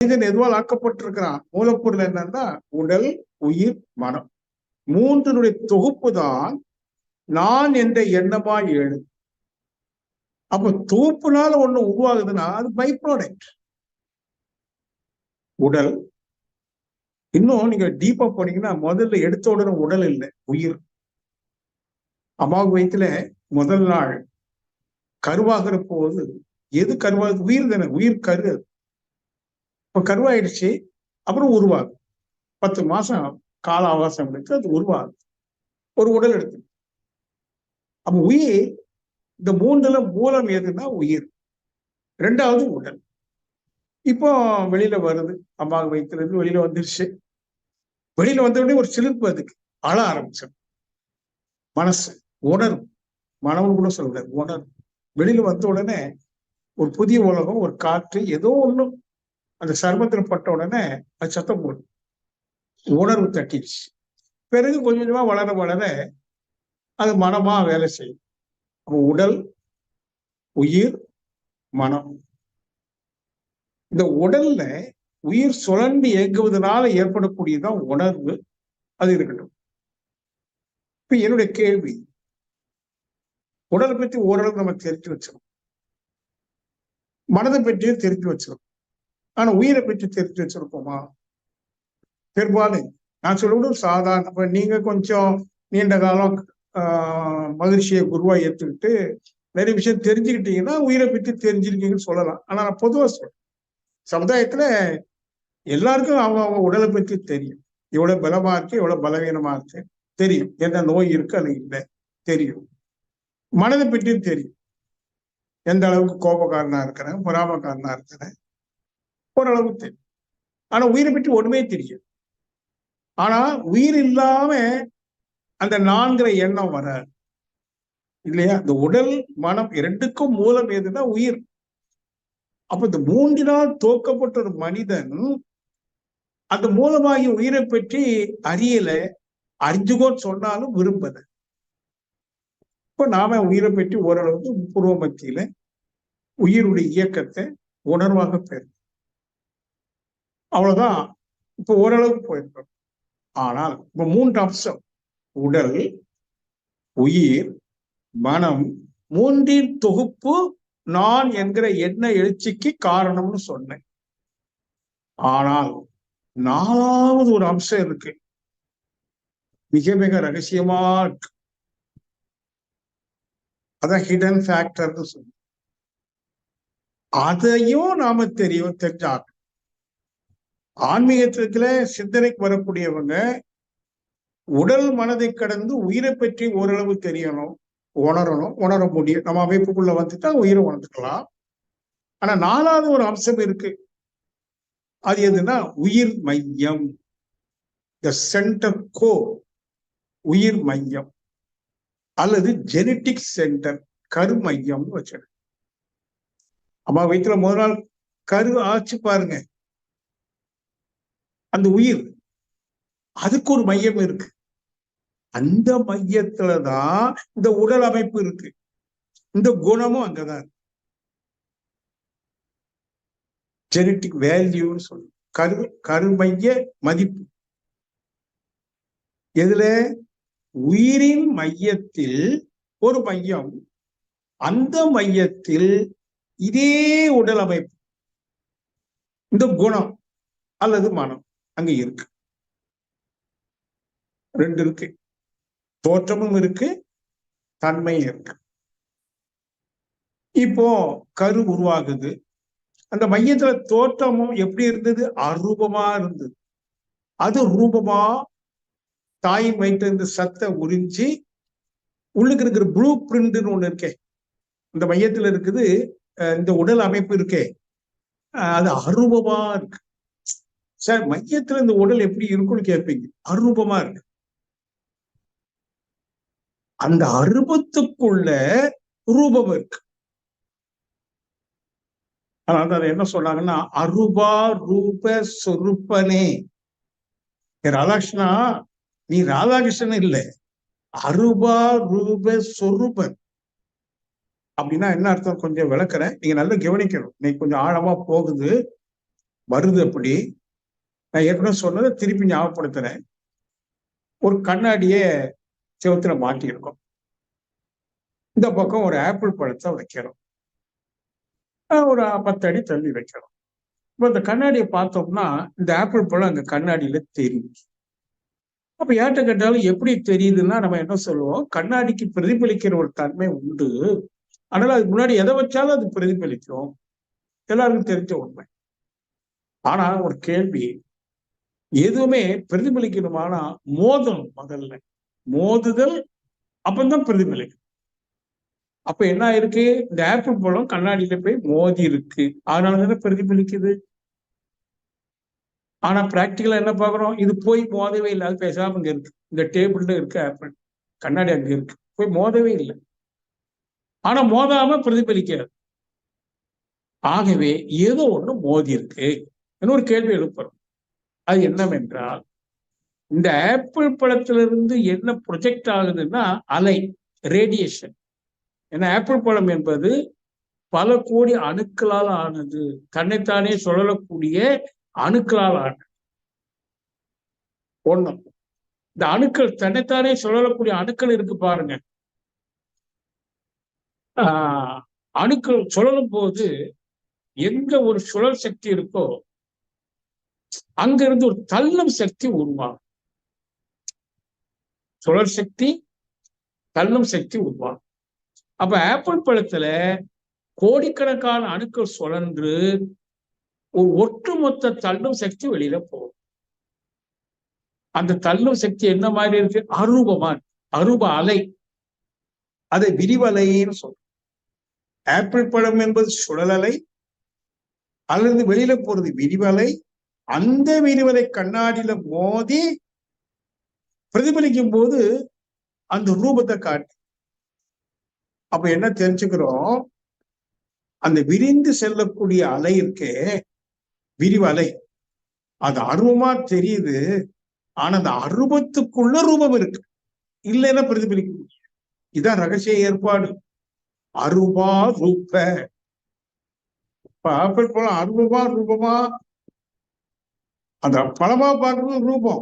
மனிதன் எதுவால் ஆக்கப்பட்டிருக்கிறான்? மூலப்பொருள் என்னன்னா உடல், உயிர், மனம். மூன்றினுடைய தொகுப்பு தான் நான் என்ற எண்ணமாய் எழுது. அப்ப தொகுப்புனால ஒண்ணு உருவாகுதுன்னா அது பை ப்ராடக்ட். உடல். இன்னும் நீங்க டீப்பா போனீங்கன்னா முதல்ல எடுத்த உடனே உடல் இல்லை, உயிர். அம்மாவுக்கு வயிற்றுல முதல் நாள் கருவாகிற போது எது கருவாகுது? உயிர் தானே, உயிர் கரு. இப்ப கருவாயிடுச்சு, அப்புறம் உருவாகும். 10 மாசம் கால அவகாசம் எடுத்து அது உருவாகும், ஒரு உடல் எடுத்து. அப்ப உயிர், இந்த மூன்றுல மூலம் எதுன்னா உயிர், ரெண்டாவது உடல். இப்போ வெளியில வருது, அம்மா வயிற்றுல இருந்து வெளியில வந்துருச்சு. வெளியில வந்த உடனே ஒரு சிலிர்ப்பு, அதுக்கு அழ ஆரம்பிச்சிடும். மனசு உணரும், மனம்னு கூட சொல்லக்கூடாது, உணரும். வெளியில வந்த உடனே ஒரு புதிய உலகம், ஒரு காற்று, ஏதோ ஒண்ணு அந்த சர்மத்தில் பட்ட உடனே அது சத்தம் போடும், உணர்வு தட்டிடுச்சு. பிறகு கொஞ்சம் கொஞ்சமா வளர வளர அது மனமா வேலை செய்யும். உடல், உயிர், மனம். இந்த உடல்ல உயிர் சுழண்டு இயங்குவதனால ஏற்படக்கூடியதான் உணர்வு. அது இருக்கட்டும். இப்ப என்னுடைய கேள்வி, உடலை பற்றி ஓரளவு நம்ம தெரிஞ்சு வச்சிடும், மனதை பற்றியும் தெரிஞ்சு வச்சிடும். ஆனா உயிரை பற்றி தெரிஞ்சு வச்சிருக்கோமா? பெரும்பாலும் நான் சொல்ல சாதாரண. இப்ப நீங்க கொஞ்சம் நீண்ட காலம் மகிழ்ச்சியை குருவா ஏற்றுக்கிட்டு நிறைய விஷயம் தெரிஞ்சுக்கிட்டீங்கன்னா உயிரை பற்றி தெரிஞ்சிருக்கீங்கன்னு சொல்லலாம். ஆனா நான் பொதுவா சொல்றேன், சமுதாயத்துல எல்லாருக்கும் அவங்க அவங்க உடலை பற்றி தெரியும். எவ்வளவு பலமா இருக்கு, எவ்வளவு பலவீனமா இருக்கு தெரியும். எந்த நோய் இருக்கு, அது இல்லை தெரியும். மனதை பற்றியும் தெரியும், எந்த அளவுக்கு கோபக்காரனா இருக்கிறேன், பொறாமக்காரனா இருக்கிறேன், ஓரளவுக்கு தெரியும். ஆனா உயிரை பற்றி ஒண்ணுமே தெரியும். ஆனா உயிர் இல்லாம அந்த நான்கிற எண்ணம் வராது இல்லையா? இந்த உடல், மனம் இரண்டுக்கும் மூலம் எதுனா உயிர். அப்ப இந்த மூன்றினால் தோக்கப்பட்ட ஒரு மனிதன் அந்த மூலமாகி உயிரை பற்றி அறியல, அறிஞ்சுகோன்னு சொன்னாலும் விரும்பல. இப்ப நாம உயிரை பற்றி ஓரளவுக்கு பூர்வ மத்தியில உயிருடைய இயக்கத்தை உணர்வாக பெறும், அவ்வளவுதான். இப்ப ஓரளவுக்கு போயிருக்கோம். ஆனால் இப்ப 3 அம்சம், உடல், உயிர், மனம், மூன்றின் தொகுப்பு நான் என்கிற எண்ண எழுச்சிக்கு காரணம்னு சொன்னேன். ஆனால் 4வது ஒரு அம்சம் இருக்கு, மிக மிக ரகசியமா இருக்கு. அதான் ஹிடன் ஃபேக்டர்னு சொன்ன. அதையும் நாம தெரிஞ்சாங்க. ஆன்மீகத்துல சிந்தனைக்கு வரக்கூடியவங்க உடல் மனதை கடந்து உயிரை பற்றி ஓரளவு தெரியணும், உணரணும், உணர முடியும். நம்ம அமைப்புக்குள்ள வந்துட்டா உயிரை உணர்ந்துக்கலாம். ஆனா 4வது ஒரு அம்சம் இருக்கு, அது எதுனா உயிர் மையம், த சென்டர் கோர், உயிர் மையம் அல்லது ஜெனட்டிக் சென்டர், கரு மையம் வச்சிரு. அம்மா வயிற்றுல முதல் நாள் கரு ஆச்சு பாருங்க, அந்த உயிர், அதுக்கு ஒரு மையம் இருக்கு. அந்த மையத்துலதான் இந்த உடல் அமைப்பு இருக்கு, இந்த குணமும் அங்கதான் இருக்கு. ஜெனட்டிக் வேல்யூன்னு சொல்லுவோம், கருமைய மதிப்பு. எதுல? உயிரின் மையத்தில் ஒரு மையம், அந்த மையத்தில் இதே உடல் அமைப்பு, இந்த குணம் அல்லது மனம் அங்க இருக்கு. 2 இருக்கு, தோற்றமும் இருக்கு, தன்மையும் இருக்கு. இப்போ கரு உருவாகுது, அந்த மையத்துல தோற்றமும் எப்படி இருந்தது? அரூபமா இருந்தது. அது ரூபமா தாயின் வயிற்று இருந்து சத்தை உறிஞ்சி உள்ளுக்கு இருக்கிற ப்ளூ பிரிண்ட்னு ஒண்ணு இருக்கே, இந்த மையத்துல இருக்குது, இந்த உடல் அமைப்பு இருக்கே, அது அரூபமா இருக்கு. சார் மையத்துல இந்த உடல் எப்படி இருக்குன்னு கேட்பீங்க, அரூபமா இருக்கு. அந்த அருபத்துக்குள்ள ரூபம் இருக்கு. அதாவது அதை என்ன சொன்னாங்கன்னா, அருபா ரூப சொருப்பனே. ராதாகிருஷ்ணா, நீ ராதாகிருஷ்ணன் இல்ல, அருபா ரூப சொரூபன். அப்படின்னா என்ன அர்த்தம் கொஞ்சம் விளக்குறேன், நீங்க நல்லா கவனிக்கணும். நீ கொஞ்சம் ஆழமா போகுது. வருது. அப்படி நான் ஏற்கனவே சொன்னதை திருப்பி ஞாபகப்படுத்துறேன். ஒரு கண்ணாடிய செவுத்துல மாட்டியிருக்கோம். இந்த பக்கம் ஒரு ஆப்பிள் பழத்தை வைக்கிறோம். ஒரு 10 அடி தள்ளி வைக்கிறோம். இப்ப இந்த கண்ணாடியை பார்த்தோம்னா இந்த ஆப்பிள் பழம் அங்க கண்ணாடியில தெரியும். அப்ப யார்கிட்ட கேட்டாலும் எப்படி தெரியுதுன்னா நம்ம என்ன சொல்லுவோம், கண்ணாடிக்கு பிரதிபலிக்கிற ஒரு தன்மை உண்டு. அதனால அதுக்கு முன்னாடி எதை வச்சாலும் அது பிரதிபலிக்கும். எல்லாருக்கும் தெரிஞ்ச உண்மை. ஆனா ஒரு கேள்வி, எதுவுமே பிரதிபலிக்கணுமானா மோதணும். முதல்ல மோதுதல், அப்பதான் பிரதிபலிக்கும். அப்ப என்ன இருக்கு, இந்த ஆப்பிள் பழம் கண்ணாடியில போய் மோதி இருக்கு, அதனாலதானே பிரதிபலிக்குது. ஆனா பிராக்டிகலா என்ன பாக்குறோம், இது போய் மோதவே இல்லை, அது பேசாம இங்க இருக்கு. இந்த டேபிள்ல இருக்கு ஆப்பிள், கண்ணாடி அங்க இருக்கு, போய் மோதவே இல்லை. ஆனா மோதாம பிரதிபலிக்காது. ஆகவே ஏதோ ஒண்ணு மோதி இருக்கு. இன்னொரு கேள்வி எழுப்புறோம். அது என்னவென்றால், இந்த ஆப்பிள் பழத்திலிருந்து என்ன ப்ரொஜெக்ட் ஆகுதுன்னா அலை, ரேடியேஷன். ஏன்னா ஆப்பிள் பழம் என்பது பல கோடி அணுக்களால் ஆனது, தன்னைத்தானே சுழலக்கூடிய அணுக்களால் ஆனது. ஒண்ணும் இந்த அணுக்கள், தன்னைத்தானே சுழலக்கூடிய அணுக்கள் இருக்கு பாருங்க. அணுக்கள் சுழலும் போது எங்க ஒரு சுழல் சக்தி இருக்கோ அங்க இருந்து ஒரு தள்ளும் சக்தி உருவாகும். சுழல் சக்தி, தள்ளும் சக்தி உருவாகும். அப்ப ஆப்பிள் பழத்துல கோடிக்கணக்கான அணுக்கள் சுழன்று ஒரு ஒட்டுமொத்த தள்ளும் சக்தி வெளியில போகும். அந்த தள்ளும் சக்தி என்ன மாதிரி இருக்கு, அரூபமா, அரூப அலை. அதை விரிவலைன்னு சொல்றோம். ஆப்பிள் பழம் என்பது சுழலலை, அல்லது வெளியில போறது விரிவலை. அந்த விரிவலை கண்ணாடியில மோதி பிரதிபலிக்கும் போது அந்த ரூபத்தை காட்டு. அப்ப என்ன தெரிஞ்சுக்கிறோம், அந்த விரிந்து செல்லக்கூடிய அலை இருக்கே, விரிவலை, அது அருவமா தெரியுது. ஆனா அந்த அருவத்துக்குள்ள ரூபம் இருக்கு, இல்லைன்னா பிரதிபலிக்க முடியும். இதான் ரகசிய ஏற்பாடு, அருவா ரூப. ஆப்பிள் போல அருவமா ரூபமா, அந்த பழமா பார்க்கறது ரூபம்.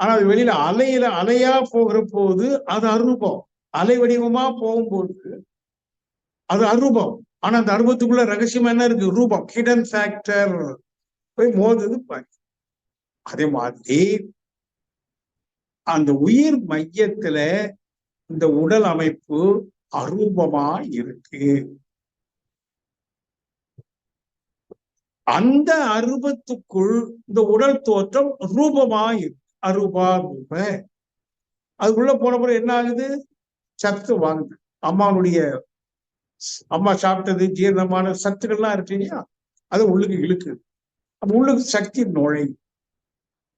ஆனா அது வெளியில அலையில அலையா போகிற போது அது அரூபம். அலை வடிவமா போகும்போது அது அரூபம். ஆனா அந்த அருவத்துக்குள்ள ரகசியம் என்ன இருக்கு, ரூபம், ஹிடன் ஃபேக்டர். போய் மோதுது பாரு. அதே மாதிரி அந்த உயிர் மையத்துல இந்த உடல் அமைப்பு அரூபமா இருக்கு. அந்த அருவத்துக்குள் இந்த உடல் தோற்றம் ரூபமா இருக்கு, அரூபா ரூப. அதுக்குள்ள போன பிறகு என்ன ஆகுது, சத்து வாங்குது. அம்மா சாப்பிட்டது ஜீரணமான சத்துக்கள்லாம் இருக்கு இல்லையா, அது உள்ளுக்கு இழுக்குது. அப்ப உள்ளுக்கு சக்தி நுழையும்.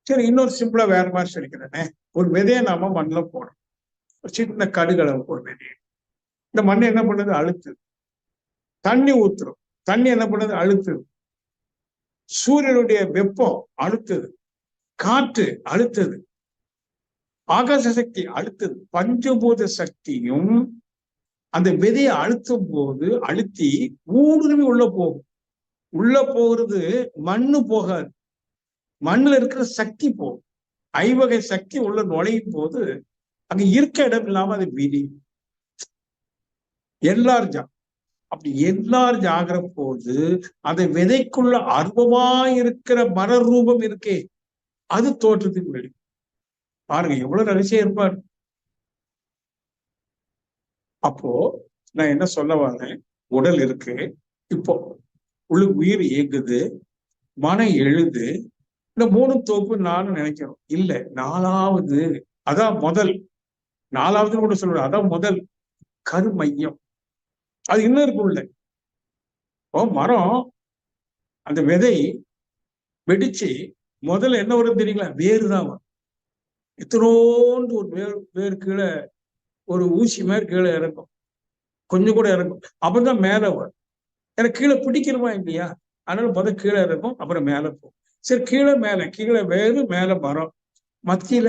சரி, இன்னொரு சிம்பிளா வேற மாதிரி சொல்லிக்கிறேனே. ஒரு விதையை நாம மண்ணில் போடுறோம், ஒரு சின்ன கடுகளவு ஒரு விதையை. இந்த மண்ணை என்ன பண்ணுது, அழுத்துது. தண்ணி ஊத்துறோம், தண்ணி என்ன பண்ணுது, அழுத்துது. சூரியனுடைய வெப்பம் அழுத்துது, காற்று அழுத்துது, ஆகாச சக்தி அழுத்துது. பஞ்சபூத சக்தியும் அந்த விதையை அழுத்தும் போது அழுத்தி ஊடுருவி உள்ள போகும். உள்ள போகிறது மண்ணு போகாது, மண்ணுல இருக்கிற சக்தி போகும். ஐவகை சக்தி உள்ள நுழையும் போது அங்க இருக்க இடம் இல்லாம அது விரியும், எல்லார்ஜா. அப்படி எல்லார்ஜா ஆகிற போது அந்த விதைக்குள்ள அருவமா இருக்கிற மர ரூபம் இருக்கே, அது தோற்றத்துக்கு வெளி. பாருங்க எவ்வளவு ரகசியம் இருப்பாரு. அப்போ நான் என்ன சொல்ல வரேன், உடல் இருக்கு, இப்போ உள்ள உயிர் இயங்குது, மனம் எழுது. இந்த 3 தோப்பு நானும் நினைக்கிறோம். இல்ல, 4வது, அதான் முதல். 4வதுன்னு கூட சொல்ற, அதான் முதல் கருமையம். அது இன்னும் இருக்கு உள்ள. மரம், அந்த விதை வெடிச்சு முதல்ல என்ன வரும் தெரியுங்களா, வேறுதான் வரும். இத்தனோண்டு ஒரு வேறு கீழே, ஒரு ஊசி மாதிரி கீழே இறக்கும், கொஞ்சம் கூட இறக்கும், அப்பதான் மேல வரும். எனக்கு கீழே பிடிக்கணுமா இல்லையா, அதனால முதல் கீழே இறக்கும், அப்புறம் மேல போகும். சரி, கீழே மேல, கீழே வேறு, மேல மரம், மத்தியில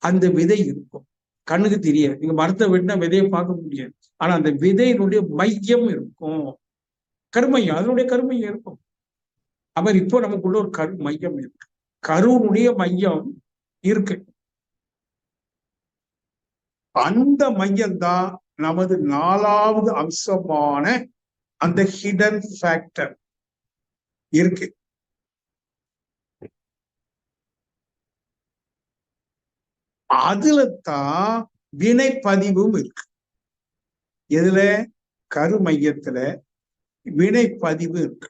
அந்த விதை இருக்கும். கண்ணுக்கு தெரியாது, நீங்க மரத்தை வெட்டினா விதையை பார்க்க முடியாது. ஆனா அந்த விதையினுடைய மையம் இருக்கும், கருமையம், அதனுடைய கருமையம் இருக்கும். அவர் இப்போ நமக்குள்ள ஒரு கரு மையம் இருக்கு, கருவுடைய மையம் இருக்கு. அந்த மையம்தான் நமது 4வது அம்சமான அந்த ஹிடன் ஃபேக்டர் இருக்கு. அதுல தான் வினைப்பதிவும் இருக்கு. எதுல? கரு மையத்துல வினைப்பதிவு இருக்கு.